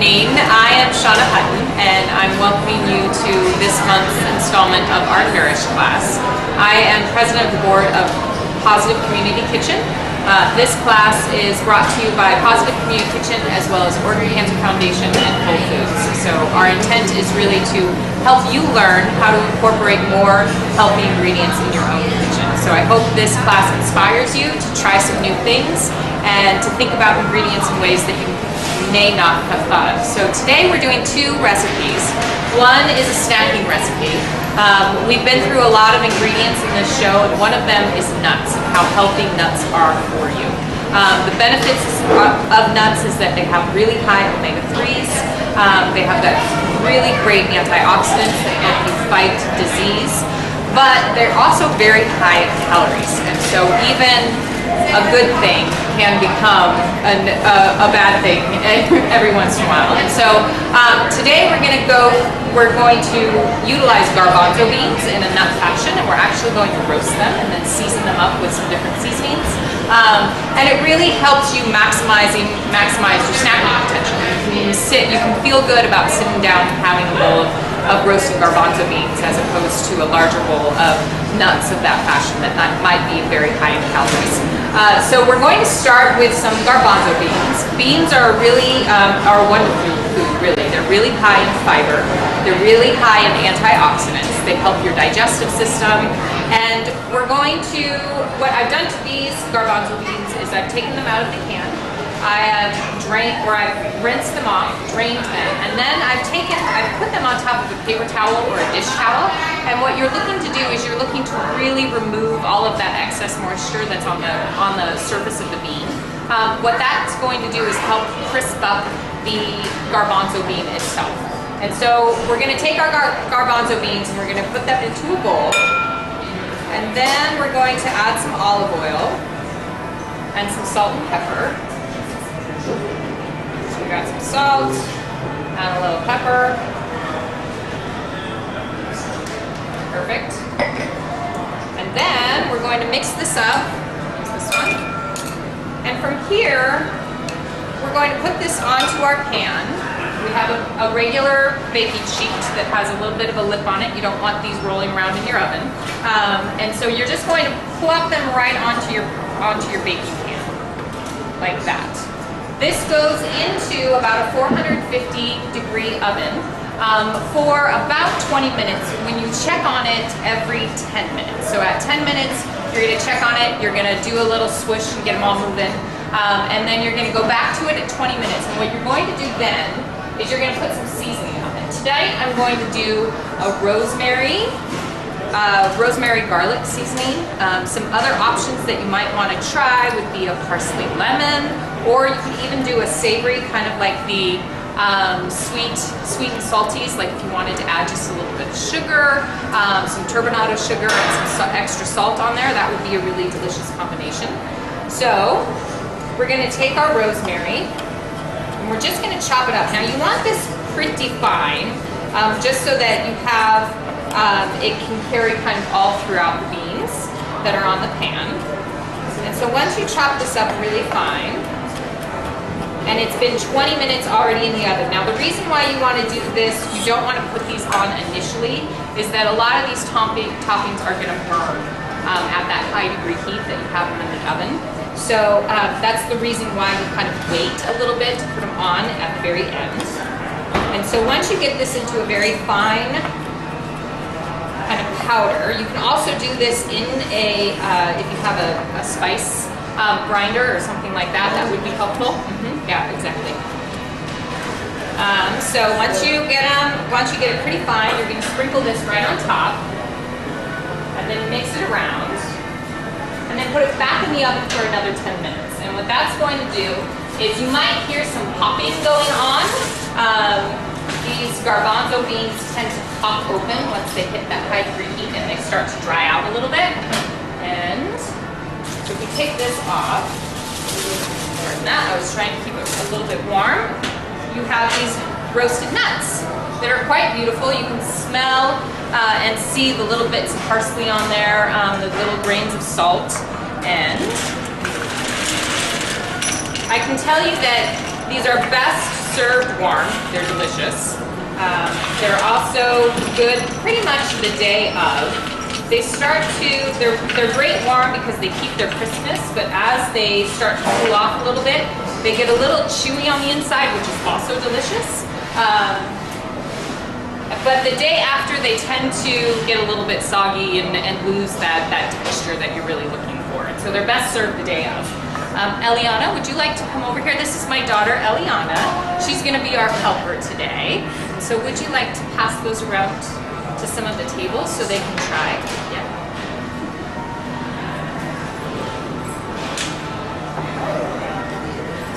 evening. I am Shanna Hutton, and I'm welcoming you to this month's installment of our Nourish class. I am president of the board of Positive Community Kitchen. This class is brought to you by Positive Community Kitchen as well as Ordinary Cancer Foundation and Whole Foods. So our intent is really to help you learn how to incorporate more healthy ingredients in your own kitchen. So I hope this class inspires you to try some new things and to think about ingredients in ways that you may not have thought of. So today we're doing two recipes. One is a snacking recipe. We've been through a lot of ingredients in this show, and one of them is nuts, how healthy nuts are for you. The benefits of nuts is that they have really high omega-3s. They have that really great antioxidants that help you fight disease, but they're also very high in calories, and so even a good thing can become a bad thing every once in a while. And so today we're going to utilize garbanzo beans in a nut fashion, and we're actually going to roast them and then season them up with some different seasonings. And it really helps you maximize your snacking potential. You can feel good about sitting down and having a bowl of roasted garbanzo beans as opposed to a larger bowl of nuts of that fashion that might be very high in calories. So we're going to start with some garbanzo beans. Beans are really are a wonderful food, really. They're really high in fiber. They're really high in antioxidants. They help your digestive system. And what I've done to these garbanzo beans is I've taken them out of the can. I've rinsed them off, drained them, and then I've put them on top of a paper towel or a dish towel. And what you're looking to do is you're looking to really remove all of that excess moisture that's on the surface of the bean. What that's going to do is help crisp up the garbanzo bean itself. And so we're going to take our garbanzo beans and we're going to put them into a bowl. And then we're going to add some olive oil and some salt and pepper. So we got some salt, add a little pepper. Perfect. And then we're going to mix this up. Use this one. And from here, we're going to put this onto our pan. We have a regular baking sheet that has a little bit of a lip on it. You don't want these rolling around in your oven. And so you're just going to plop them right onto your baking pan, like that. This goes into about a 450-degree oven for about 20 minutes. When you check on it every 10 minutes. So at 10 minutes, you're going to check on it. You're going to do a little swish and get them all moving. And then you're going to go back to it at 20 minutes. And what you're going to do then is you're going to put some seasoning on it. Today, I'm going to do a rosemary garlic seasoning. Some other options that you might want to try would be a parsley lemon, or you could even do a savory, kind of like the sweet and salties, like if you wanted to add just a little bit of sugar, some turbinado sugar and some extra salt on there. That would be a really delicious combination. So we're going to take our rosemary and we're just going to chop it up. Now you want this pretty fine, just so that you have it can carry kind of all throughout the beans that are on the pan. And so once you chop this up really fine, and it's been 20 minutes already in the oven. Now the reason why you want to do this, you don't want to put these on initially, is that a lot of these toppings are going to burn at that high degree heat that you have them in the oven. So that's the reason why you kind of wait a little bit to put them on at the very end. And so once you get this into a very fine kind of powder, you can also do this in if you have a spice grinder or something like that, that would be helpful. Yeah, exactly. So once you get it pretty fine, you're going to sprinkle this right on top, and then mix it around, and then put it back in the oven for another 10 minutes. And what that's going to do is you might hear some popping going on. These garbanzo beans tend to pop open once they hit that high degree heat and they start to dry out a little bit. And so if we take this off, I was trying to keep it a little bit warm. You have these roasted nuts that are quite beautiful. You can smell and see the little bits of parsley on there, the little grains of salt. And I can tell you that these are best served warm, they're delicious. They're also good pretty much the day of. They start to, they're great warm because they keep their crispness, but as they start to cool off a little bit, they get a little chewy on the inside, which is also delicious. But the day after, they tend to get a little bit soggy and lose that texture that you're really looking for. And so they're best served the day of. Eliana, would you like to come over here? This is my daughter, Eliana. She's gonna be our helper today. So would you like to pass those around to some of the tables so they can try? Yeah.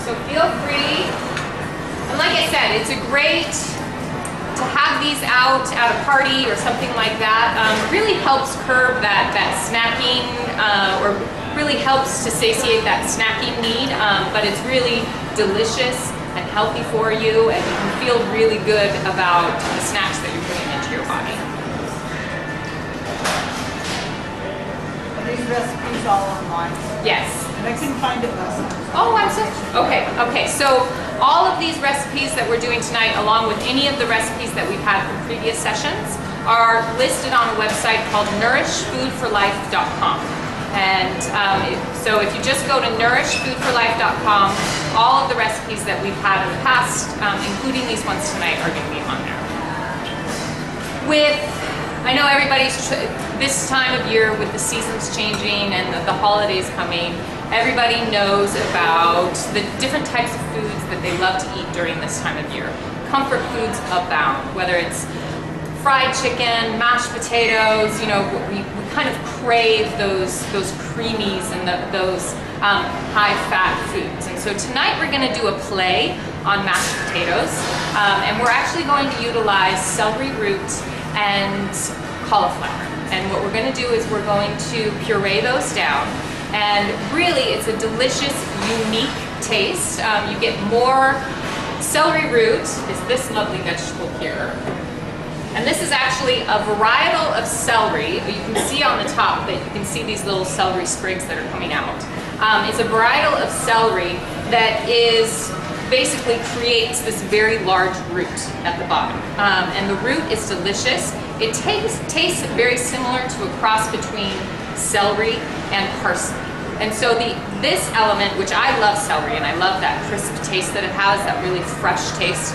So feel free. And like I said, it's a great to have these out at a party or something like that. Really helps curb that snacking or really helps to satiate that snacking need, but it's really delicious and healthy for you, and you can feel really good about the snacks that you're putting into your body. Are these recipes all online? Yes. And I couldn't find it last time. Oh, I'm so, okay. So all of these recipes that we're doing tonight, along with any of the recipes that we've had from previous sessions, are listed on a website called nourishfoodforlife.com. And so if you just go to nourishfoodforlife.com, all of the recipes that we've had in the past, including these ones tonight, are going to be on there. I know everybody's, this time of year with the seasons changing and the holidays coming, everybody knows about the different types of foods that they love to eat during this time of year. Comfort foods abound, whether it's fried chicken, mashed potatoes, you know, we kind of crave those creamies and those high-fat foods. And so tonight we're going to do a play on mashed potatoes, and we're actually going to utilize celery root and cauliflower. And what we're going to do is we're going to puree those down, and really it's a delicious, unique taste. You get more. Celery root is this lovely vegetable here. And this is actually a varietal of celery. You can see on the top that you can see these little celery sprigs that are coming out. It's a varietal of celery that basically creates this very large root at the bottom. And the root is delicious. It tastes very similar to a cross between celery and parsley. And so this element, which I love celery, and I love that crisp taste that it has, that really fresh taste.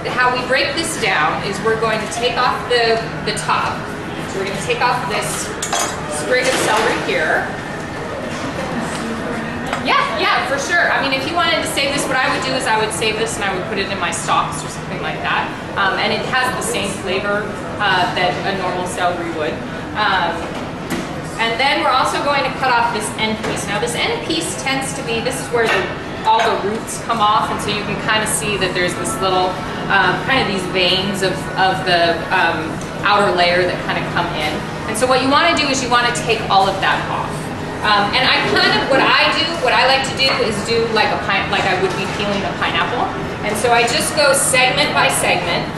How we break this down is we're going to take off the top. So we're going to take off this sprig of celery here. Yeah, for sure. I mean, if you wanted to save this, what I would do is I would save this and I would put it in my stalks or something like that. And it has the same flavor that a normal celery would. And then we're also going to cut off this end piece. Now this end piece tends to be, this is where all the roots come off, and so you can kind of see that there's this little, kind of these veins of the outer layer that kind of come in. And so what you want to do is you want to take all of that off. And what I like to do is do like I would be peeling a pineapple. And so I just go segment by segment,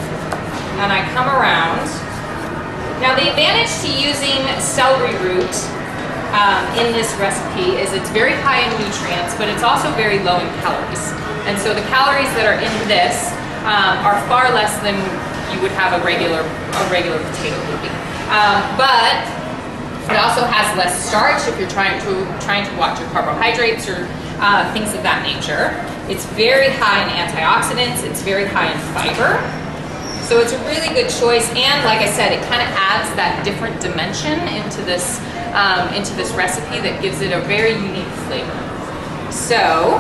and I come around. Now the advantage to using celery root in this recipe is it's very high in nutrients, but it's also very low in calories. And so the calories that are in this are far less than you would have a regular potato would be. But it also has less starch if you're trying to watch your carbohydrates or things of that nature. It's very high in antioxidants. It's very high in fiber. So it's a really good choice, and like I said, it kind of adds that different dimension into this recipe that gives it a very unique flavor. So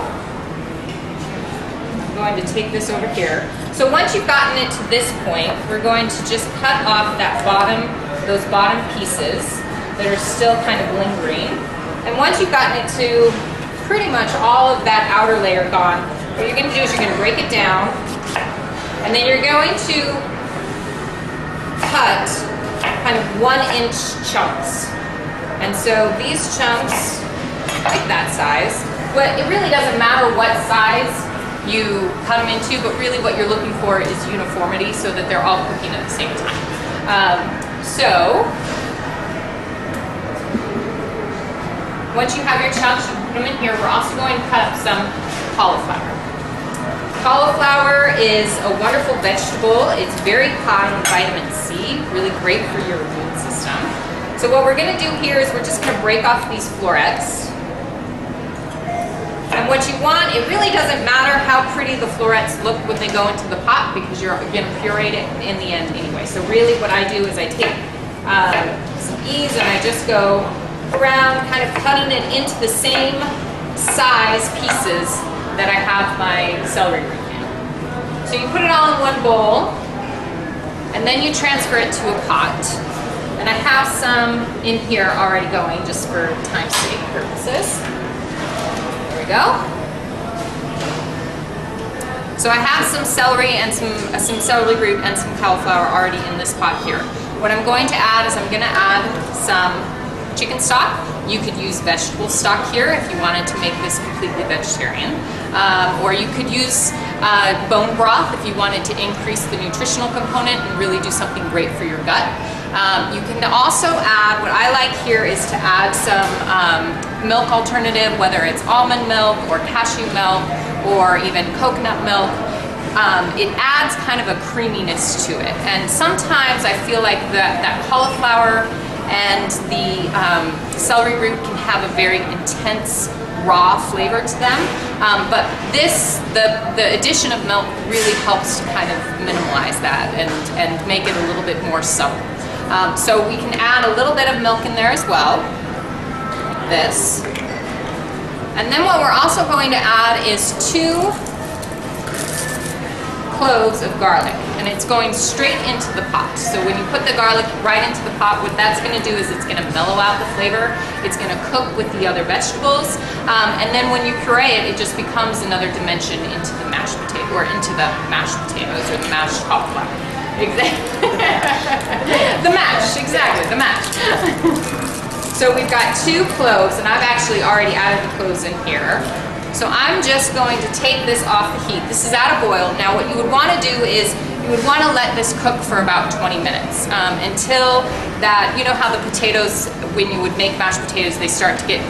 I'm going to take this over here. So once you've gotten it to this point, we're going to just cut off those bottom pieces that are still kind of lingering. And once you've gotten it to pretty much all of that outer layer gone, what you're going to do is you're going to break it down. And then you're going to cut kind of 1-inch chunks. And so these chunks, like that size, but it really doesn't matter what size you cut them into, but really what you're looking for is uniformity so that they're all cooking at the same time. So once you have your chunks, you put them in here. We're also going to cut up some cauliflower. Cauliflower is a wonderful vegetable. It's very high in vitamin C, really great for your immune system. So what we're going to do here is we're just going to break off these florets. And what you want, it really doesn't matter how pretty the florets look when they go into the pot because you're going to puree it in the end anyway. So really what I do is I take some ease and I just go around kind of cutting it into the same size pieces that I have my celery root in. So you put it all in one bowl and then you transfer it to a pot. And I have some in here already going just for time's sake purposes. There we go. So I have some celery and some celery root and some cauliflower already in this pot here. What I'm going to add is I'm going to add some chicken stock. You could use vegetable stock here if you wanted to make this completely vegetarian. Or you could use bone broth if you wanted to increase the nutritional component and really do something great for your gut. You can also add, what I like here is to add some milk alternative, whether it's almond milk or cashew milk or even coconut milk. It adds kind of a creaminess to it. And sometimes I feel like that cauliflower and the celery root can have a very intense raw flavor to them, but the addition of milk really helps to kind of minimalize that and make it a little bit more subtle. So we can add a little bit of milk in there as well, like this. And then what we're also going to add is 2 cloves of garlic, and it's going straight into the pot. So when you put the garlic right into the pot, what that's going to do is it's going to mellow out the flavor. It's going to cook with the other vegetables, and then when you puree it, it just becomes another dimension into the mashed potato, or into the mashed potatoes or the mashed cauliflower. Exactly. The mash, exactly, the mash. So we've got 2 cloves, and I've actually already added the cloves in here. So I'm just going to take this off the heat. This is at a boil. Now what you would want to do is you would want to let this cook for about 20 minutes until that, you know how the potatoes, when you would make mashed potatoes, they start to get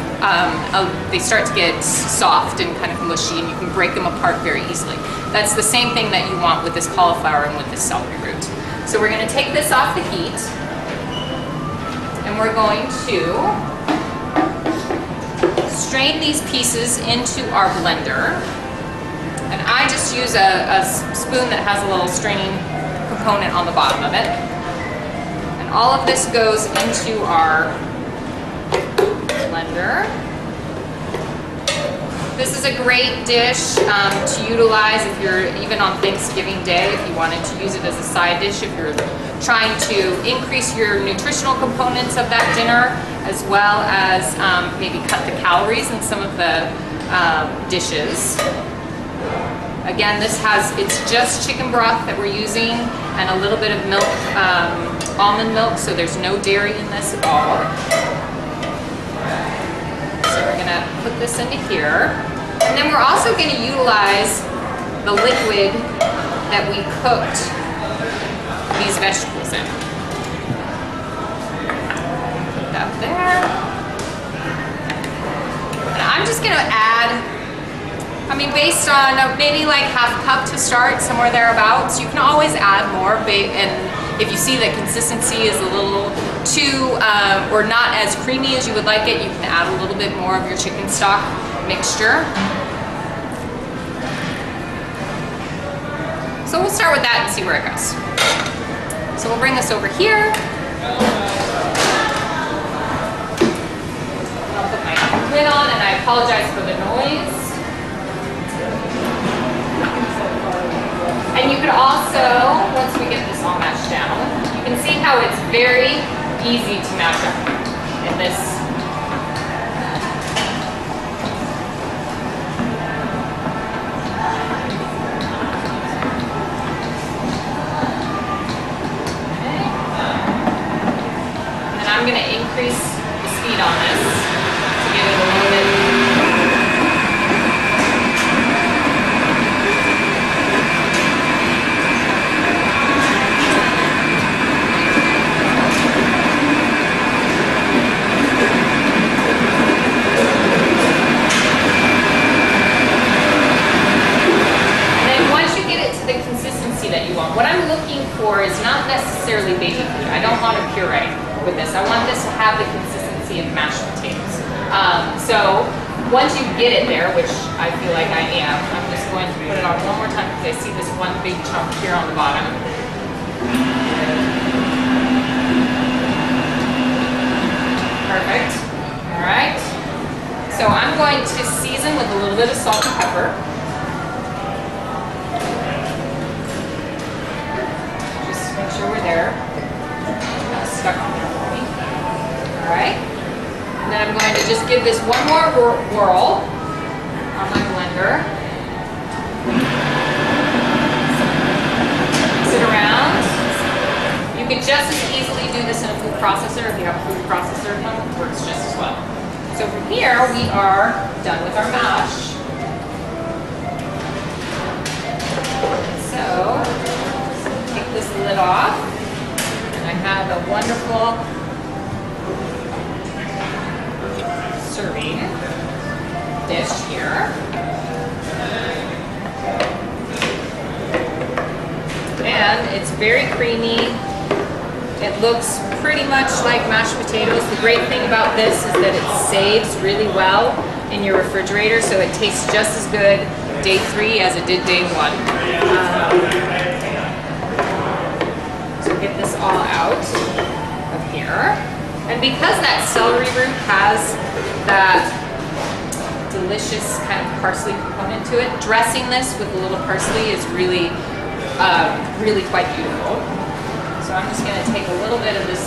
soft and kind of mushy, and you can break them apart very easily. That's the same thing that you want with this cauliflower and with this celery root. So we're going to take this off the heat, and we're going to strain these pieces into our blender. And I just use a spoon that has a little straining component on the bottom of it. And all of this goes into our blender. This is a great dish to utilize if you're even on Thanksgiving Day, if you wanted to use it as a side dish, if you're trying to increase your nutritional components of that dinner, as well as maybe cut the calories in some of the dishes. Again, it's just chicken broth that we're using and a little bit of milk, almond milk, so there's no dairy in this at all. So we're gonna put this into here. And then we're also gonna utilize the liquid that we cooked these vegetables in. Put that there. And I'm just gonna add, I mean, based on maybe like half a cup to start, somewhere thereabouts. You can always add more, and if you see that consistency is a little too, or not as creamy as you would like it, you can add a little bit more of your chicken stock mixture. So we'll start with that and see where it goes. So we'll bring this over here. I'll put my lid on, and I apologize for the noise. And you could also, once we get this all mashed down, you can see how it's very easy to mash up in this. And then I'm going to increase the speed on this to get it a little bit. want. What I'm looking for is not necessarily baby food. I don't want a puree with this. I want this to have the consistency of mashed potatoes. So once you get it there, which I feel like I am, I'm just going to put it on one more time because I see this one big chunk here on the bottom. Perfect. All right. So I'm going to season with a little bit of salt and pepper. Just make sure we're there. Not stuck on there for me. All right. And then I'm going to just give this one more whirl on my blender. Mix it around. You can just as easily do this in a food processor. If you have a food processor at home, it works just as well. So from here, we are done with our mash. So, take this lid off, and I have a wonderful serving dish here. And it's very creamy. It looks pretty much like mashed potatoes. The great thing about this is that it saves really well in your refrigerator, so it tastes just as good day 3 as it did day 1. So get this all out of here. And because that celery root has that delicious kind of parsley component to it, dressing this with a little parsley is really, really quite beautiful. So I'm just going to take a little bit of this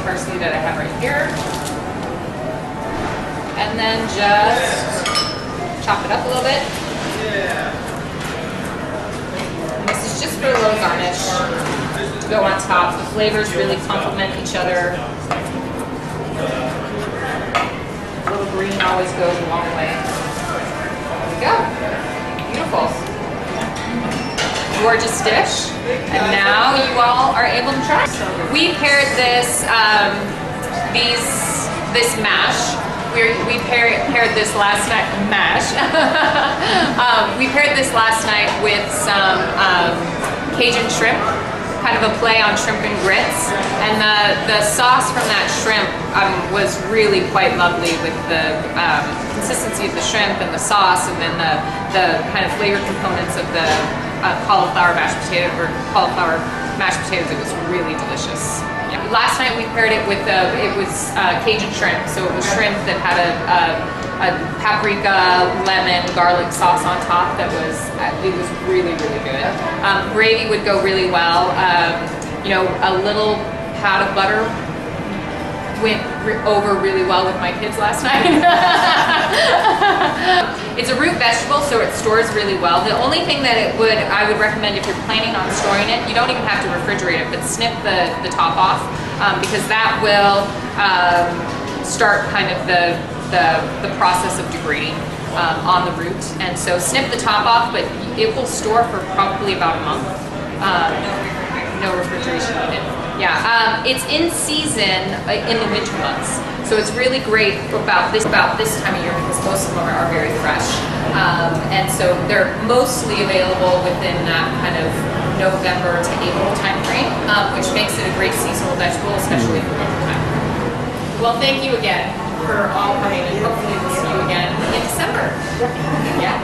parsley that I have right here, and then just chop it up a little bit. And this is just for a little garnish to go on top. The flavors really complement each other. A little green always goes a long way. There we go. Beautiful. Gorgeous dish, and now you all are able to try. We paired this this mash. We paired this last night we paired this last night with some Cajun shrimp, kind of a play on shrimp and grits, and the sauce from that shrimp was really quite lovely with the consistency of the shrimp and the sauce, and then the kind of flavor components of the cauliflower mashed potatoes. It was really delicious. Yeah. Last night we paired it with Cajun shrimp, so it was shrimp that had a paprika, lemon, garlic sauce on top. It was really, really good. Gravy would go really well. You know, a little pat of butter went over really well with my kids last night. It's a root vegetable, so it stores really well. The only thing that I would recommend if you're planning on storing it, you don't even have to refrigerate it, but snip the top off, because that will start kind of the process of degrading on the root. And so snip the top off, but it will store for probably about a month. No refrigeration needed. Yeah, it's in season in the winter months, so it's really great about this time of year because most of them are very fresh, and so they're mostly available within that kind of November to April time frame, which makes it a great seasonal vegetable, especially for winter time. Well, thank you again for all coming, and hopefully we'll see you again in December. Yeah.